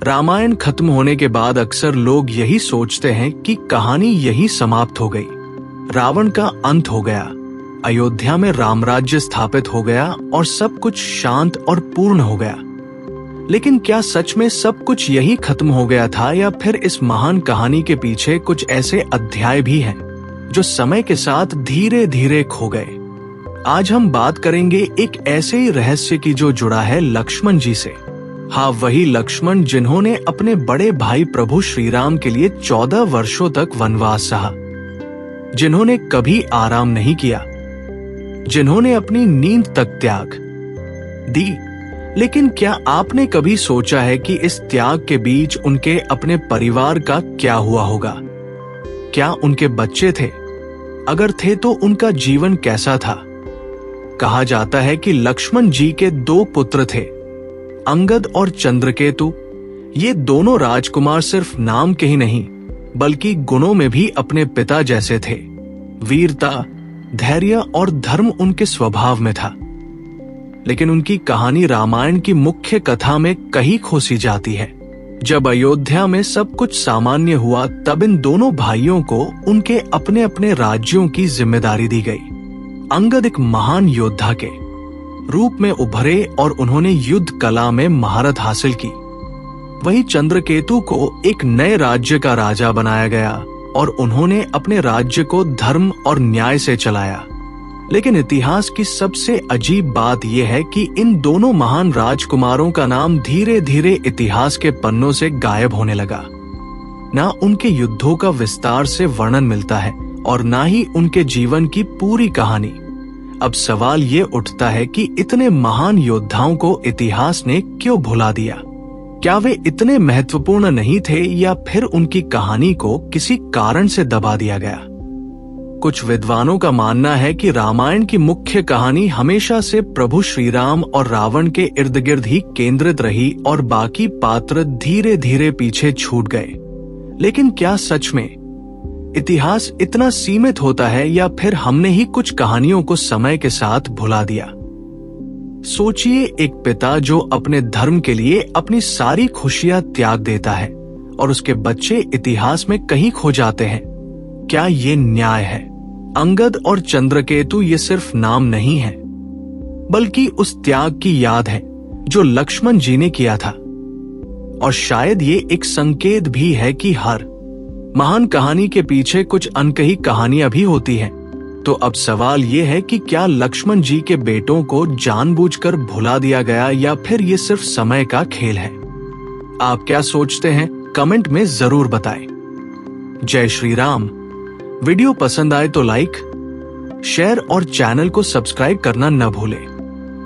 रामायण खत्म होने के बाद अक्सर लोग यही सोचते हैं कि कहानी यही समाप्त हो गई, रावण का अंत हो गया, अयोध्या में रामराज्य स्थापित हो गया और सब कुछ शांत और पूर्ण हो गया। लेकिन क्या सच में सब कुछ यही खत्म हो गया था, या फिर इस महान कहानी के पीछे कुछ ऐसे अध्याय भी हैं जो समय के साथ धीरे धीरे खो गए? आज हम बात करेंगे एक ऐसे ही रहस्य की जो जुड़ा है लक्ष्मण जी से। हाँ, वही लक्ष्मण जिन्होंने अपने बड़े भाई प्रभु श्री राम के लिए 14 वर्षों तक वनवास सहा, जिन्होंने कभी आराम नहीं किया, जिन्होंने अपनी नींद तक त्याग दी। लेकिन क्या आपने कभी सोचा है कि इस त्याग के बीच उनके अपने परिवार का क्या हुआ होगा? क्या उनके बच्चे थे? अगर थे तो उनका जीवन कैसा था? कहा जाता है कि लक्ष्मण जी के 2 पुत्र थे, अंगद और चंद्रकेतु। ये दोनों राजकुमार सिर्फ नाम के ही नहीं बल्कि गुणों में भी अपने पिता जैसे थे। वीरता, धैर्य और धर्म उनके स्वभाव में था। लेकिन उनकी कहानी रामायण की मुख्य कथा में कहीं खोसी जाती है। जब अयोध्या में सब कुछ सामान्य हुआ, तब इन दोनों भाइयों को उनके अपने अपने राज्यों की जिम्मेदारी दी गई। अंगद एक महान योद्धा के रूप में उभरे और उन्होंने युद्ध कला में महारत हासिल की। वहीं चंद्रकेतु को एक नए राज्य का राजा बनाया गया और उन्होंने अपने राज्य को धर्म और न्याय से चलाया। लेकिन इतिहास की सबसे अजीब बात यह है कि इन दोनों महान राजकुमारों का नाम धीरे धीरे इतिहास के पन्नों से गायब होने लगा। ना उनके युद्धों का विस्तार से वर्णन मिलता है और ना ही उनके जीवन की पूरी कहानी। अब सवाल ये उठता है कि इतने महान योद्धाओं को इतिहास ने क्यों भुला दिया? क्या वे इतने महत्वपूर्ण नहीं थे, या फिर उनकी कहानी को किसी कारण से दबा दिया गया? कुछ विद्वानों का मानना है कि रामायण की मुख्य कहानी हमेशा से प्रभु श्री राम और रावण के इर्द गिर्द ही केंद्रित रही और बाकी पात्र धीरे धीरे पीछे छूट गए। लेकिन क्या सच में इतिहास इतना सीमित होता है, या फिर हमने ही कुछ कहानियों को समय के साथ भुला दिया? सोचिए, एक पिता जो अपने धर्म के लिए अपनी सारी खुशियां त्याग देता है और उसके बच्चे इतिहास में कहीं खो जाते हैं। क्या ये न्याय है? अंगद और चंद्रकेतु ये सिर्फ नाम नहीं है, बल्कि उस त्याग की याद है जो लक्ष्मण जी ने किया था। और शायद ये एक संकेत भी है कि हर महान कहानी के पीछे कुछ अनकही कहानियां भी होती हैं। तो अब सवाल ये है कि क्या लक्ष्मण जी के बेटों को जानबूझकर भुला दिया गया, या फिर ये सिर्फ समय का खेल है? आप क्या सोचते हैं? कमेंट में जरूर बताएं। जय श्री राम। वीडियो पसंद आए तो लाइक, शेयर और चैनल को सब्सक्राइब करना न भूलें।